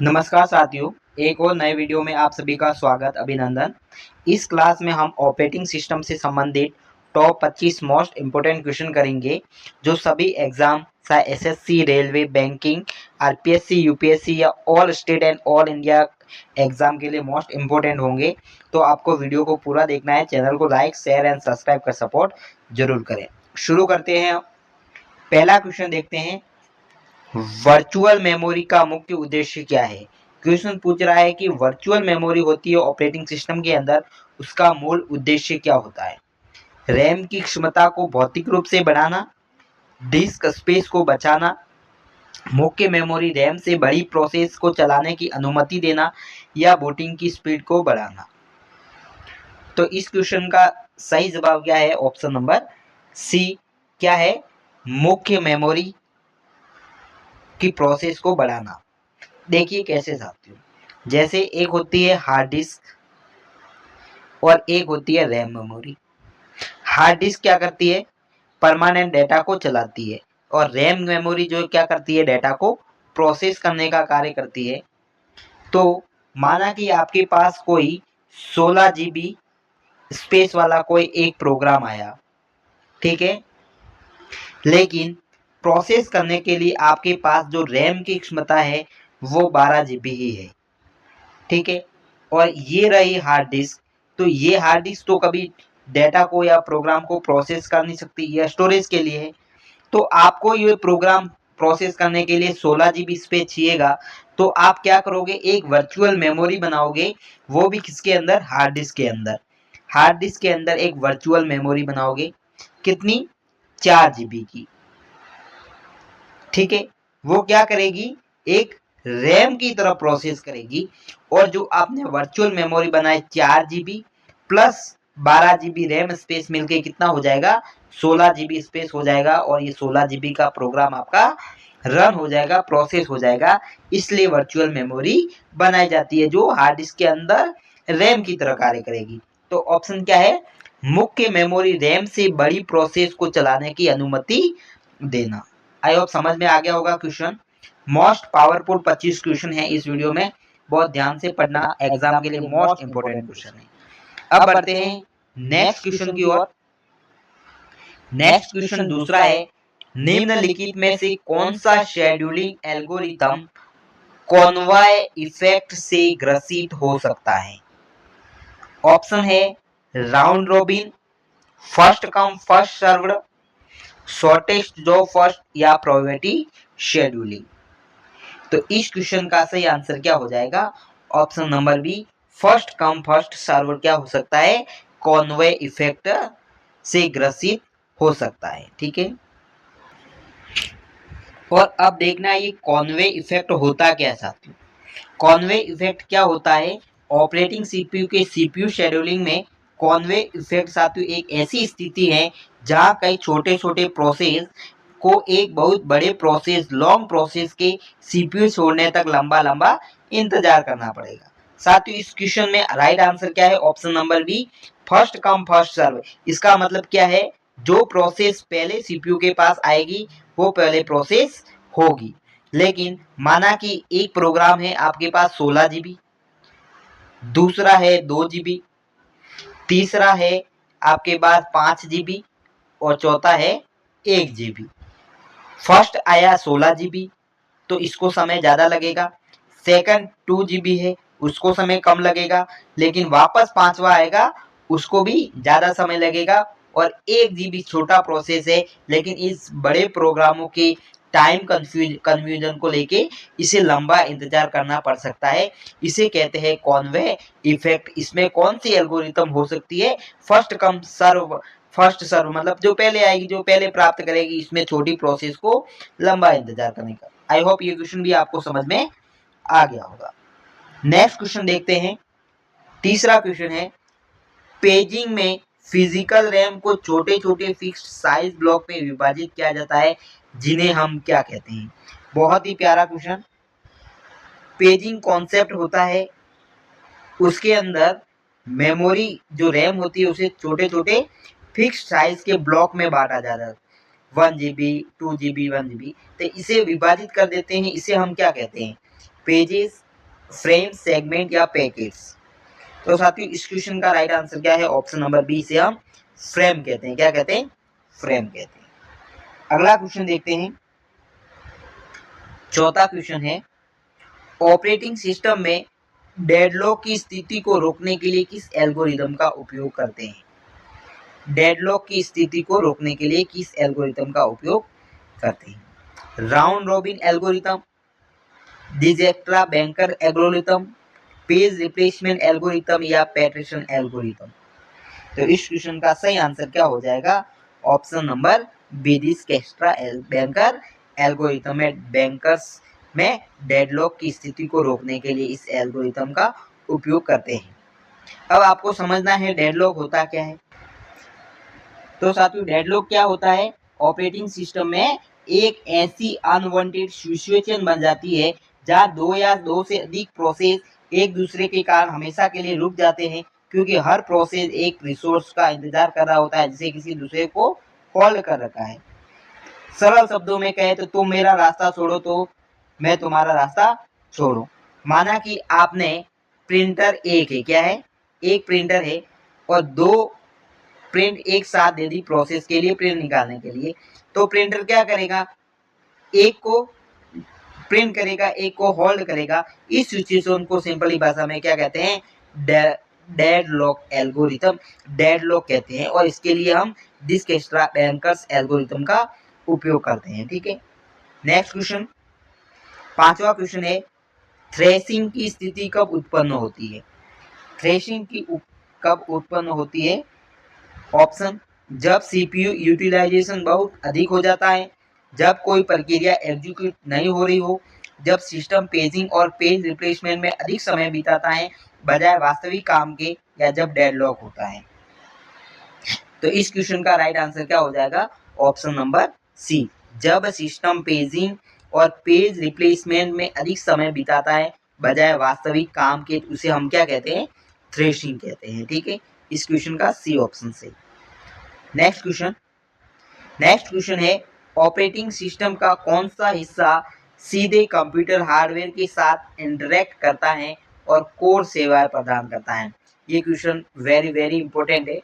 नमस्कार साथियों, एक और नए वीडियो में आप सभी का स्वागत अभिनंदन। इस क्लास में हम ऑपरेटिंग सिस्टम से संबंधित टॉप 25 मोस्ट इम्पोर्टेंट क्वेश्चन करेंगे जो सभी एग्जाम चाहे SSC, railway, banking, RPSC, UPSC या all state and all India exam के लिए मोस्ट इम्पोर्टेंट होंगे। तो आपको वीडियो को पूरा देखना है। चैनल को लाइक, शेयर एंड सब्सक्राइब कर सपोर्ट जरूर करें। शुरू करते हैं। पहला क्वेश्चन देखते हैं, वर्चुअल मेमोरी का मुख्य उद्देश्य क्या है। क्वेश्चन पूछ रहा है कि वर्चुअल मेमोरी होती है ऑपरेटिंग सिस्टम के अंदर, उसका मूल उद्देश्य क्या होता है। रैम की क्षमता को भौतिक रूप से बढ़ाना, डिस्क स्पेस को बचाना, मुख्य मेमोरी रैम से बड़ी प्रोसेस को चलाने की अनुमति देना या बूटिंग की स्पीड को बढ़ाना। तो इस क्वेश्चन का सही जवाब क्या है? ऑप्शन नंबर सी क्या है? मुख्य मेमोरी की प्रोसेस को बढ़ाना। देखिए कैसे साथियों, जैसे एक होती है हार्ड डिस्क और एक होती है रैम मेमोरी। हार्ड डिस्क क्या करती है? परमानेंट डेटा को चलाती है। और रैम मेमोरी जो क्या करती है? डेटा को प्रोसेस करने का कार्य करती है। तो माना कि आपके पास कोई 16 GB स्पेस वाला कोई एक प्रोग्राम आया, ठीक है, लेकिन प्रोसेस करने के लिए आपके पास जो रैम की क्षमता है वो 12 GB ही है, ठीक है। और ये रही हार्ड डिस्क। तो ये हार्ड डिस्क तो कभी डेटा को या प्रोग्राम को प्रोसेस कर नहीं सकती, ये स्टोरेज के लिए है। तो आपको ये प्रोग्राम प्रोसेस करने के लिए 16 GB स्पेस चाहिएगा। तो आप क्या करोगे? एक वर्चुअल मेमोरी बनाओगे, वो भी किसके अंदर? हार्ड डिस्क के अंदर। हार्ड डिस्क के अंदर एक वर्चुअल मेमोरी बनाओगे, कितनी? 4 GB की, ठीक है। वो क्या करेगी? एक रैम की तरह प्रोसेस करेगी। और जो आपने वर्चुअल मेमोरी बनाई 4 GB plus 12 GB RAM space मिलके कितना हो जाएगा? 16 GB स्पेस हो जाएगा। और ये 16 GB का प्रोग्राम आपका रन हो जाएगा, प्रोसेस हो जाएगा। इसलिए वर्चुअल मेमोरी बनाई जाती है जो हार्ड डिस्क के अंदर रैम की तरह कार्य करेगी। तो ऑप्शन क्या है? मुख्य मेमोरी रैम से बड़ी प्रोसेस को चलाने की अनुमति देना। आई होप समझ में आ गया होगा क्वेश्चन। मोस्ट पावरफुल 25 क्वेश्चन है इस वीडियो में, बहुत ध्यान से पढ़ना, एग्जाम के लिए मोस्ट इंपोर्टेंट क्वेश्चन है। अब बढ़ते हैं नेक्स्ट क्वेश्चन की ओर। नेक्स्ट क्वेश्चन दूसरा है, निम्नलिखित में से कौन सा शेड्यूलिंग एल्गोरिथम कॉनवॉय इफेक्ट से ग्रसित हो सकता है। ऑप्शन है round robin, first come first served, shortest job first या प्रोबेबिलिटी शेड्यूलिंग। तो इस क्वेश्चन का सही आंसर क्या हो जाएगा? Option number B, first come first serve क्या हो सकता है? कॉनवे इफेक्ट से ग्रसित हो सकता है, ठीक है। और अब देखना ये कॉनवे इफेक्ट होता क्या है साथियों। कॉनवे इफेक्ट क्या होता है? ऑपरेटिंग सीपीयू के सीपीयू शेड्यूलिंग में कॉनवे इफेक्ट साथियों एक ऐसी स्थिति है जहां कई छोटे छोटे प्रोसेस को एक बहुत बड़े प्रोसेस, लॉन्ग प्रोसेस के सीपीयू छोड़ने तक लंबा लंबा इंतजार करना पड़ेगा। साथियों इस क्वेश्चन में राइट आंसर क्या है? Option number B, first come first serve. इसका मतलब क्या है? जो प्रोसेस पहले सीपीयू के पास आएगी वो पहले प्रोसेस होगी। लेकिन माना कि एक प्रोग्राम है आपके पास 16 GB, दूसरा है 2 GB, तीसरा है आपके पास 5 GB और चौथा है 1 GB। फर्स्ट आया 16 GB तो इसको समय ज्यादा लगेगा। सेकंड 2 GB है, उसको समय कम लगेगा। लेकिन वापस पांचवा आएगा, उसको भी ज्यादा समय लगेगा। और 1 GB छोटा प्रोसेस है, लेकिन इस बड़े प्रोग्रामों के टाइम कन्फ्यूजन को लेके इसे लंबा इंतजार करना पड़ सकता है। इसे कहते हैं कॉनवे इफेक्ट। इसमें कौन सी एल्गोरिथम हो सकती है? फर्स्ट कम सर्व, फर्स्ट सर्व मतलब जो पहले आएगी, जो पहले प्राप्त करेगी, इसमें छोटी प्रोसेस को लंबा इंतजार करने का। आई होप ये क्वेश्चन भी आपको समझ में आ गया होगा। नेक्स्ट क्वेश्चन देखते हैं। तीसरा क्वेश्चन है, पेजिंग में फिजिकल रैम को छोटे छोटे फिक्स्ड साइज ब्लॉक में विभाजित किया जाता है, जिन्हें हम क्या कहते हैं। बहुत ही प्यारा क्वेश्चन। पेजिंग कॉन्सेप्ट होता है, उसके अंदर मेमोरी जो रैम होती है उसे छोटे छोटे फिक्स्ड साइज के ब्लॉक में बांटा जाता है। 1 GB, 2 GB, 1 GB। तो इसे विभाजित कर देते हैं, इसे हम क्या कहते हैं? पेजेस फ्रेम, सेगमेंट या पैकेट्स। तो साथियों इस क्वेश्चन का राइट आंसर क्या है? ऑप्शन नंबर बी से हम फ्रेम कहते हैं। क्या कहते हैं? फ्रेम कहते हैं। अगला क्वेश्चन देखते हैं। चौथा क्वेश्चन है, ऑपरेटिंग सिस्टम में डेडलॉक की स्थिति को रोकने के लिए किस एल्गोरिदम का उपयोग करते हैं? डेडलॉक की स्थिति को रोकने के लिए किस एल्गोरिदम का उपयोग करते हैं? Round robin algorithm, Dijkstra banker algorithm, page replacement algorithm या पैटर्सन एल्गोरिदम। तो इस क्वेश्चन का सही आंसर क्या हो जाएगा? Option number B, Dijkstra banker algorithm में बैंकर्स में डेडलॉक की स्थिति को रोकने के लिए इस एल्गोरिदम का उपयोग करते हैं। अब आपको समझना है डेडलॉक होता क्या है। तो साथियों डेडलॉक क्या होता है? ऑपरेटिंग सिस्टम में एक ऐसी अनवांटेड सिचुएशन बन जाती है जहां दो या दो से अधिक प्रोसेस एक दूसरे के कारण हमेशा के लिए रुक जाते हैं, क्योंकि हर प्रोसेस एक रिसोर्स का इंतजार कर रहा होता है जिसे किसी दूसरे को कॉल कर रखा है। सरल शब्दों में कहे तो तुम मेरा रास्ता छोड़ो तो मैं तुम्हारा रास्ता छोड़ू। माना कि आपने प्रिंटर एक है, क्या है? एक प्रिंटर है और दो प्रिंट एक साथ दे दी प्रोसेस के लिए, प्रिंट निकालने के लिए। तो प्रिंटर क्या करेगा? एक को प्रिंट करेगा, एक को होल्ड करेगा। इस सिचुएशन को सिंपली भाषा में क्या कहते हैं? डेडलॉक एल्गोरिथम, डेडलॉक कहते हैं। और इसके लिए हम डिजक्स्ट्रा बैंकर्स एल्गोरिथम का उपयोग करते हैं। ठीक है, नेक्स्ट क्वेश्चन, पांचवा क्वेश्चन है, थ्रेशिंग की स्थिति कब उत्पन्न होती है? थ्रेशिंग की कब उत्पन्न होती है? ऑप्शन, जब सीपीयू यूटिलाइजेशन बहुत अधिक हो जाता है, जब कोई प्रक्रिया एग्जीक्यूट नहीं हो रही हो, जब सिस्टम पेजिंग और पेज रिप्लेसमेंट में अधिक समय बिताता है बजाय वास्तविक काम के, या जब डेडलॉक होता है। तो इस क्वेश्चन का राइट आंसर क्या हो जाएगा? ऑप्शन नंबर सी, जब सिस्टम पेजिंग और पेज रिप्लेसमेंट में अधिक समय बिताता है बजाय वास्तविक काम के, उसे हम क्या कहते हैं? थ्रेशिंग कहते हैं। ठीक है, इस क्वेश्चन का सी ऑप्शन से। नेक्स्ट क्वेश्चन है, ऑपरेटिंग सिस्टम का कौन सा हिस्सा सीधे कंप्यूटर हार्डवेयर के साथ इंटरेक्ट करता है और कोर सेवाएं प्रदान करता है? ये क्वेश्चन वेरी वेरी इंपॉर्टेंट है।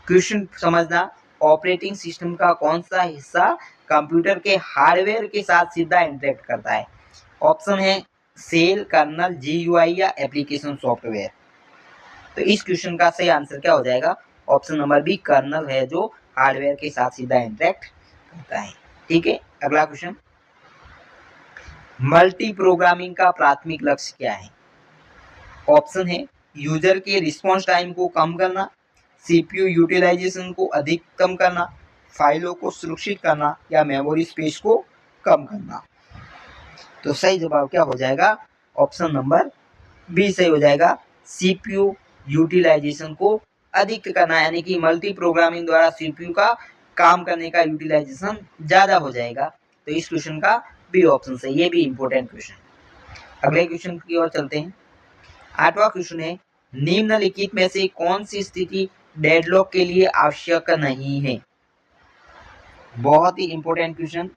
क्वेश्चन समझना, ऑपरेटिंग सिस्टम का कौन सा हिस्सा कंप्यूटर के हार्डवेयर के साथ सीधा इंटरेक्ट करता है? ऑप्शन है सेल, कर्नल, जीयूआई या एप्लीकेशन सॉफ्टवेयर। तो इस क्वेश्चन का सही आंसर क्या हो जाएगा? ऑप्शन नंबर बी, कर्नल है जो हार्डवेयर के साथ सीधा इंटरेक्ट करता है। ठीक है, अगला क्वेश्चन, मल्टी प्रोग्रामिंग का प्राथमिक लक्ष्य क्या है? ऑप्शन है यूजर के रिस्पॉन्स टाइम को कम करना, सीपीयू यूटिलाइजेशन को अधिकतम करना, फाइलों को सुरक्षित करना या मेमोरी स्पेस को कम करना। तो सही जवाब क्या हो जाएगा? ऑप्शन नंबर बी सही हो जाएगा, सीपीयू यूटिलाइजेशन को अधिक करना, यानी कि मल्टी प्रोग्रामिंग द्वारा सीपीयू का काम करने का यूटिलाइजेशन ज्यादा हो जाएगा। तो इस क्वेश्चन का बी ऑप्शन से, ये भी इंपॉर्टेंट क्वेश्चन। अगले क्वेश्चन की ओर चलते हैं। आठवां क्वेश्चन है, निम्नलिखित में से कौन सी स्थिति डेडलॉक के लिए आवश्यक नहीं है? बहुत ही इंपॉर्टेंट क्वेश्चन।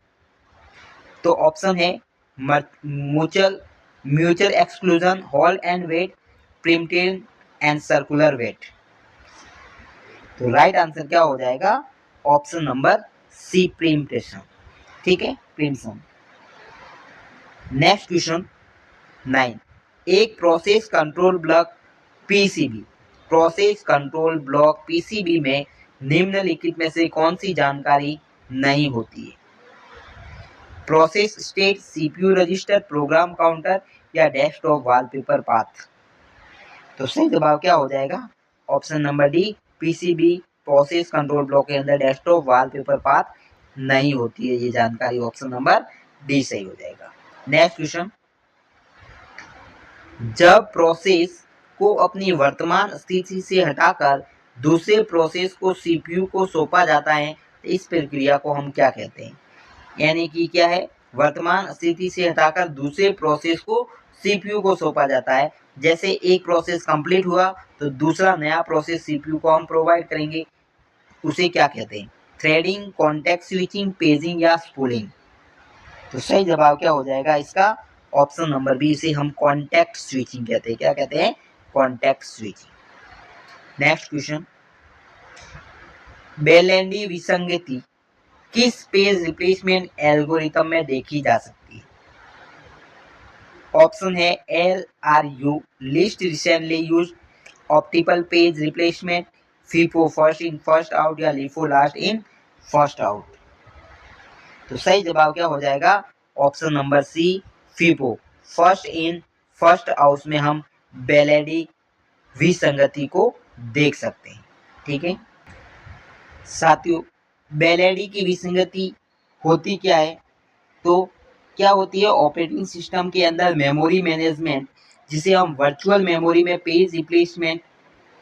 तो ऑप्शन है mutual exclusion, hold and wait, primitive and circular wait. तो राइट आंसर क्या हो जाएगा? Option number C, primitive. ठीक है, प्रिमिटिव। नेक्स्ट क्वेश्चन 9, एक प्रोसेस कंट्रोल ब्लॉक पीसीबी में निम्नलिखित में से कौन सी जानकारी नहीं होती है? Process state, CPU register, program counter या डेस्कटॉप वॉलपेपर पाथ। तो सही जवाब क्या हो जाएगा? Option number D, PCB process control block के अंदर डेस्कटॉप वॉलपेपर पाथ नहीं होती है, ये जानकारी ऑप्शन नंबर डी सही हो जाएगा। नेक्स्ट क्वेश्चन, जब प्रोसेस को अपनी वर्तमान स्थिति से हटाकर दूसरे प्रोसेस को सीपीयू को सौंपा जाता है, तो इस प्रक्रिया को हम क्या कहते हैं? यानी कि क्या है, वर्तमान स्थिति से हटाकर दूसरे प्रोसेस को सीपीयू को सौंपा जाता है। जैसे एक प्रोसेस कंप्लीट हुआ तो दूसरा नया प्रोसेस सीपीयू को हम प्रोवाइड करेंगे, उसे क्या कहते हैं? थ्रेडिंग, कॉन्टेक्स्ट स्विचिंग, पेजिंग या स्पूलिंग। तो सही जवाब क्या हो जाएगा इसका? ऑप्शन नंबर बी, इसे हम कॉन्टैक्ट स्विचिंग कहते हैं। क्या कहते हैं? Contact switching. नेक्स्ट क्वेश्चन, बेलेंडी विसंगति किस पेज रिप्लेसमेंट एल्गोरिथम में देखी जा सकती है? ऑप्शन है LRU, list recently used, optimal page replacement, FIFO, first in first out, या LIFO, last in first out. तो सही जवाब क्या हो जाएगा? Option number C, FIFO, first in first out में हम बेलेंडी विसंगति को देख सकते हैं। ठीक है साथियों, बेलेंडी की विसंगति होती क्या है? तो क्या होती है, ऑपरेटिंग सिस्टम के अंदर मेमोरी मैनेजमेंट, जिसे हम वर्चुअल मेमोरी में पेज रिप्लेसमेंट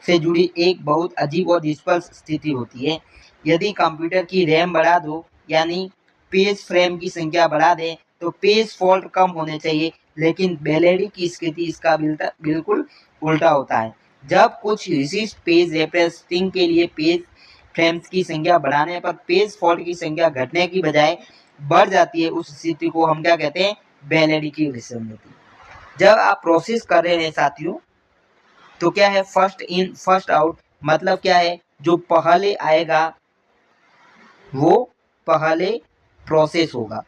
से जुड़ी एक बहुत अजीब और डिस्पर्स स्थिति होती है। यदि कंप्यूटर की रैम बढ़ा दो, यानी पेज फ्रेम की संख्या बढ़ा दें, तो पेज फॉल्ट कम होने चाहिए, लेकिन बेलेंडी की स्थिति इसका बिल्कुल उल्टा होता है। जब कुछ विशिष्ट पेज रिप्रेजेंटिंग के लिए पेज फ्रेम्स की संख्या बढ़ाने पर पेज फॉल्ट की संख्या घटने की बजाय बढ़ जाती है, उस स्थिति को हम क्या कहते हैं? बेलेंडी की विसंगति। जब आप प्रोसेस कर रहे हैं साथियों, तो क्या है, फर्स्ट इन फर्स्ट आउट, मतलब क्या है, जो पहले आएगा वो पहले प्रोसेस होगा।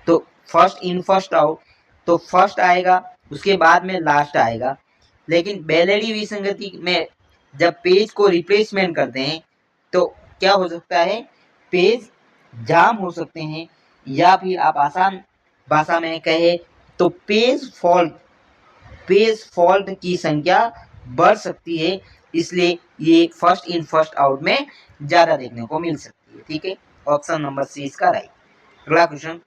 तो फर्स्ट इन फर्स्ट आउट, तो फर्स्ट आएगा, उसके बाद में लास्ट आएगा। लेकिन बेलेंडी विसंगति में जब पेज को रिप्लेसमेंट करते हैं, तो क्या हो सकता है, पेज जाम हो सकते हैं, या फिर आप आसान भाषा में कहे तो पेज फॉल्ट की संख्या बढ़ सकती है। इसलिए ये फर्स्ट इन फर्स्ट आउट में ज्यादा देखने को मिल सकती है। ठीक है, ऑप्शन नंबर सी इसका राइट। अगला क्वेश्चन,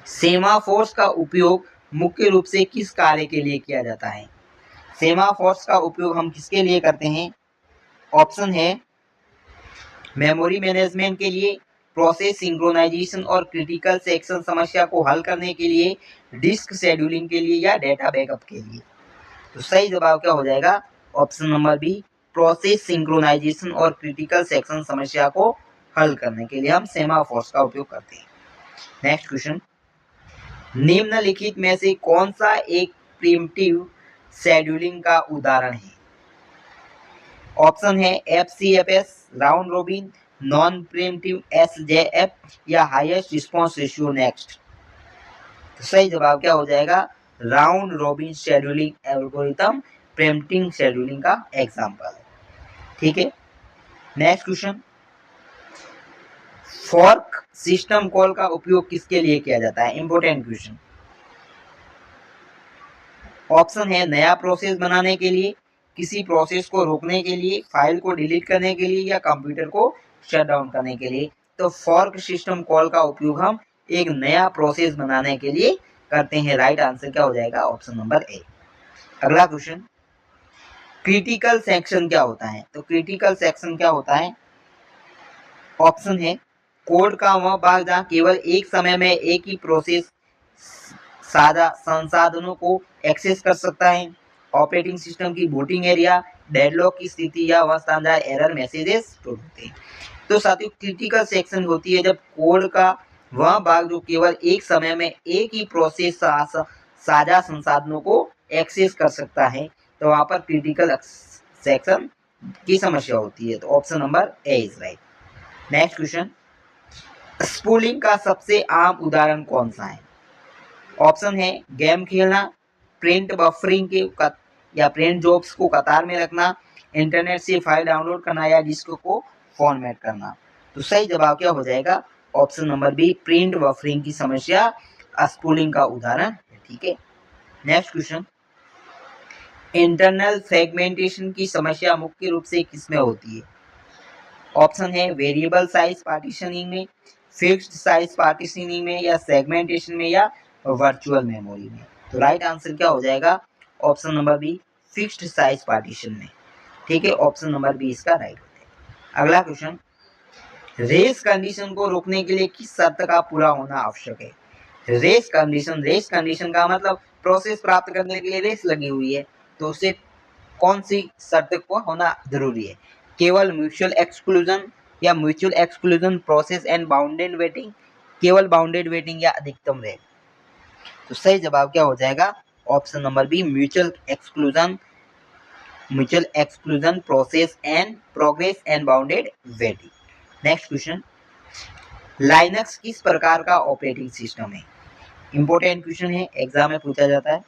सेमाफोर्स का उपयोग मुख्य रूप से किस कार्य के लिए किया जाता है? सेमाफोर्स का उपयोग हम किसके लिए करते हैं? ऑप्शन है मेमोरी मैनेजमेंट के लिए, प्रोसेस सिंक्रोनाइजेशन और क्रिटिकल सेक्शन समस्या को हल करने के लिए, डिस्क शेड्यूलिंग के लिए, या डेटा बैकअप के लिए। तो सही जवाब क्या हो जाएगा? Option number B, process synchronization और क्रिटिकल सेक्शन समस्या को हल करने के लिए हम सेमाफोर्स का उपयोग करते हैं। नेक्स्ट क्वेश्चन, निम्नलिखित में से कौन सा एक प्रिमिटिव शेड्यूलिंग का उदाहरण है? ऑप्शन है FCFS, round robin, non primitive SJF, या हाईएस्ट रिस्पांस रेशियो नेक्स्ट। तो सही जवाब क्या हो जाएगा? Round robin scheduling algorithm primitive scheduling का एग्जांपल है। ठीक है, next question, fork system call का उपयोग किसके लिए किया जाता है? Important question. ऑप्शन है नया प्रोसेस बनाने के लिए, किसी प्रोसेस को रोकने के लिए, फाइल को डिलीट करने के लिए, या कंप्यूटर को शट डाउन करने के लिए। तो फॉर्क सिस्टम कॉल का उपयोग हम एक नया प्रोसेस बनाने के लिए करते हैं। राइट आंसर क्या हो जाएगा? Option number A. अगला क्वेश्चन, क्रिटिकल सेक्शन क्या होता है? तो क्रिटिकल सेक्शन क्या होता है? ऑप्शन है कोड का वह भाग जहां केवल एक समय में एक ही प्रोसेस साझा संसाधनों को एक्सेस कर सकता है, ऑपरेटिंग सिस्टम की बूटिंग एरिया, डेडलॉक की स्थिति, या वह शानदार एरर मैसेजेस होते हैं। तो साथियों, क्रिटिकल सेक्शन होती है जब कोड का वह भाग जो केवल एक समय में एक ही प्रोसेस साझा संसाधनों को एक्सेस कर सकता है, तो वहां पर क्रिटिकल सेक्शन की समस्या होती है। तो option number A is right. Next question, spooling का सबसे आम उदाहरण कौन सा है? ऑप्शन है गेम खेलना, प्रिंट बफरिंग के या प्रिंट जॉब्स को कतार में रखना, इंटरनेट से फाइल डाउनलोड करना, या डिस्क को फॉर्मेट करना। तो सही जवाब क्या हो जाएगा? Option number B, print buffering की समस्या स्पूलिंग का उदाहरण है। ठीक है, नेक्स्ट क्वेश्चन, इंटरनल फ्रेगमेंटेशन की समस्या मुख्य रूप से किसमें होती है? ऑप्शन है वेरिएबल साइज पार्टीशनिंग में, फिक्स्ड साइज पार्टीशनिंग में, या सेगमेंटेशन में, या वर्चुअल मेमोरी में। तो राइट आंसर क्या हो जाएगा? Option number B, fixed size partition में। ठीक है, ऑप्शन नंबर बी इसका राइट हो जाएगा। अगला क्वेश्चन, रेस कंडीशन को रोकने के लिए किस शर्त का पूरा होना आवश्यक है? रेस कंडीशन का मतलब प्रोसेस प्राप्त करने के लिए रेस लगी हुई है, तो उसे कौन सी शर्त को होना जरूरी है? केवल म्यूचुअल एक्सक्लूजन, या mutual exclusion process and bounded waiting, केवल बाउंडेड वेटिंग, या अधिकतम रेट। तो सही जवाब क्या हो जाएगा? Option number B, mutual exclusion process and progress and bounded waiting. Next question, Linux किस प्रकार का ऑपरेटिंग सिस्टम है? इंपॉर्टेंट क्वेश्चन है, एग्जाम में पूछा जाता है।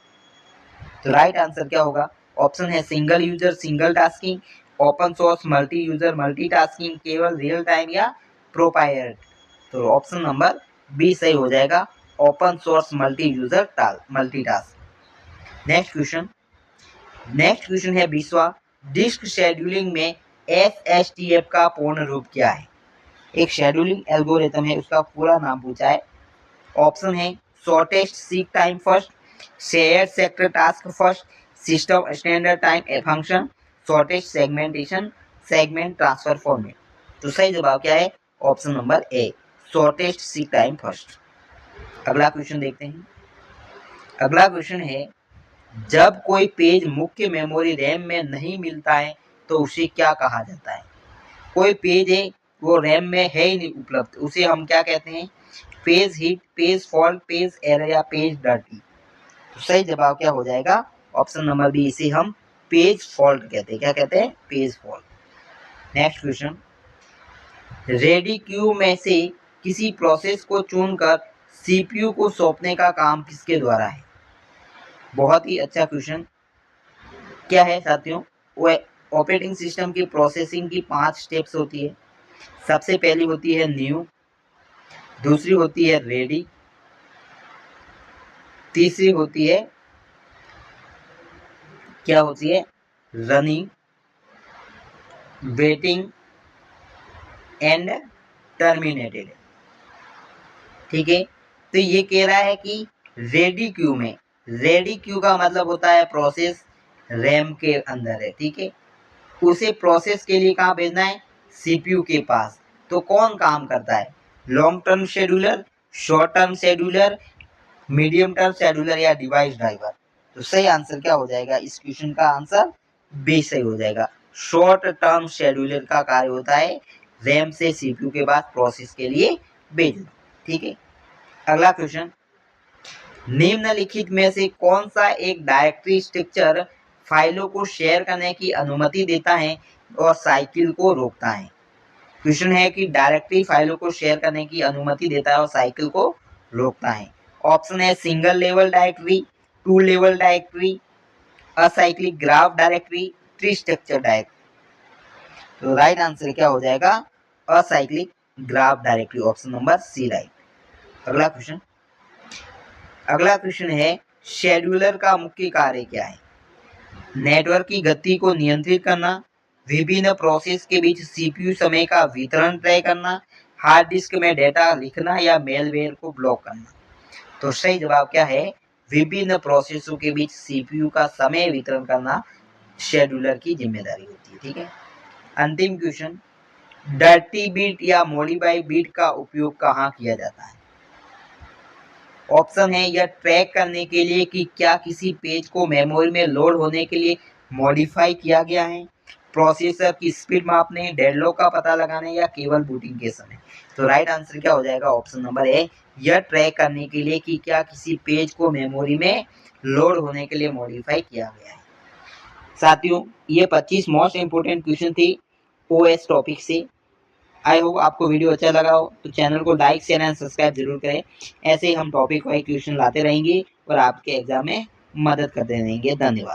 तो राइट आंसर क्या होगा? ऑप्शन है single user single tasking, open source multi user multi tasking, केवल रियल टाइम या प्रोप्राइटरी। तो ऑप्शन नंबर बी सही हो जाएगा, open source multi user multitask. Next question है 20वां, डिस्क शेड्यूलिंग में एसएसटीएफ का पूर्ण रूप क्या है? एक शेड्यूलिंग एल्गोरिथम है, उसका पूरा नाम पूछा है। ऑप्शन है shortest seek time first, shared sector task first, system standard time a function, shortest segment transfer format. तो सही जवाब क्या है? Option number A, shortest seek time first. अगला क्वेश्चन देखते हैं। अगला क्वेश्चन है, जब कोई पेज मुख्य मेमोरी रैम में नहीं मिलता है तो उसे क्या कहा जाता है? कोई पेज है वो रैम में है ही नहीं उपलब्ध, उसे हम क्या कहते हैं? Page hit, page fault, page error या पेज डर्टी। तो सही जवाब क्या हो जाएगा? ऑप्शन नंबर बी, इसे हम पेज फॉल्ट कहते हैं। क्या कहते हैं? Page fault. Next question, ready queue में से किसी प्रोसेस को चुनकर सीपीयू को सौंपने का काम किसके द्वारा है? बहुत ही अच्छा क्वेश्चन। क्या है साथियों? वो ऑपरेटिंग सिस्टम की प्रोसेसिंग की 5 स्टेप्स होती है। सबसे पहली होती है न्यू, दूसरी होती है रेडी, तीसरी होती है क्या होती है? Running, waiting and terminated. ठीक है, तो ये कह रहा है कि रेडी क्यू में, रेडी क्यू का मतलब होता है प्रोसेस रैम के अंदर है। ठीक है, उसे प्रोसेस के लिए कहाँ भेजना है? सीपीयू के पास। तो कौन काम करता है? Long term scheduler, short term scheduler, medium term scheduler या डिवाइस ड्राइवर। तो सही आंसर क्या हो जाएगा? इस क्वेश्चन का आंसर बी सही हो जाएगा। शॉर्ट टर्म शेड्यूलर का कार्य होता है रैम से सीपीयू के पास प्रोसेस के लिए भेजना। ठीक है, अगला क्वेश्चन, निम्नलिखित में से कौन सा एक डायरेक्टरी स्ट्रक्चर फाइलों को शेयर करने की अनुमति देता है और साइकिल को रोकता है? क्वेश्चन है कि डायरेक्टरी फाइलों को शेयर करने की अनुमति देता है और साइकिल को रोकता है। ऑप्शन है single level directory, two level directory, acyclic graph directory, tree structure directory. तो राइट आंसर क्या हो जाएगा? Acyclic graph directory, option number C right. अगला क्वेश्चन है शेड्यूलर का मुख्य कार्य क्या है? नेटवर्क की गति को नियंत्रित करना, विभिन्न प्रोसेस के बीच सीपीयू समय का वितरण तय करना, हार्ड डिस्क में डेटा लिखना या मेलवेयर को ब्लॉक करना। तो सही जवाब क्या है? विभिन्न प्रोसेसों के बीच सीपीयू का समय वितरण करना शेड्यूलर की जिम्मेदारी होती है। ठीक है, अंतिम क्वेश्चन, डर्टी बीट या मॉडिफाई बीट का उपयोग कहाँ किया जाता है? ऑप्शन है यह ट्रैक करने के लिए कि क्या किसी पेज को मेमोरी में लोड होने के लिए मॉडिफाई किया गया है, प्रोसेसर की स्पीड मापने, डेडलॉक का पता लगाने या केवल बूटिंग के समय। तो राइट आंसर क्या हो जाएगा? ऑप्शन नंबर ए, यह ट्रैक करने के लिए कि क्या किसी पेज को मेमोरी में लोड होने के लिए मॉडिफाई किया गया है। साथियों, ये 25 मोस्ट इंपोर्टेंट क्वेश्चन थी ओएस टॉपिक से। आई होप आपको वीडियो अच्छा लगा हो, तो चैनल को लाइक शेयर एंड सब्सक्राइब जरूर करें। ऐसे ही हम टॉपिक वाइज क्वेश्चन लाते रहेंगे और आपके एग्जाम में मदद करते रहेंगे। धन्यवाद।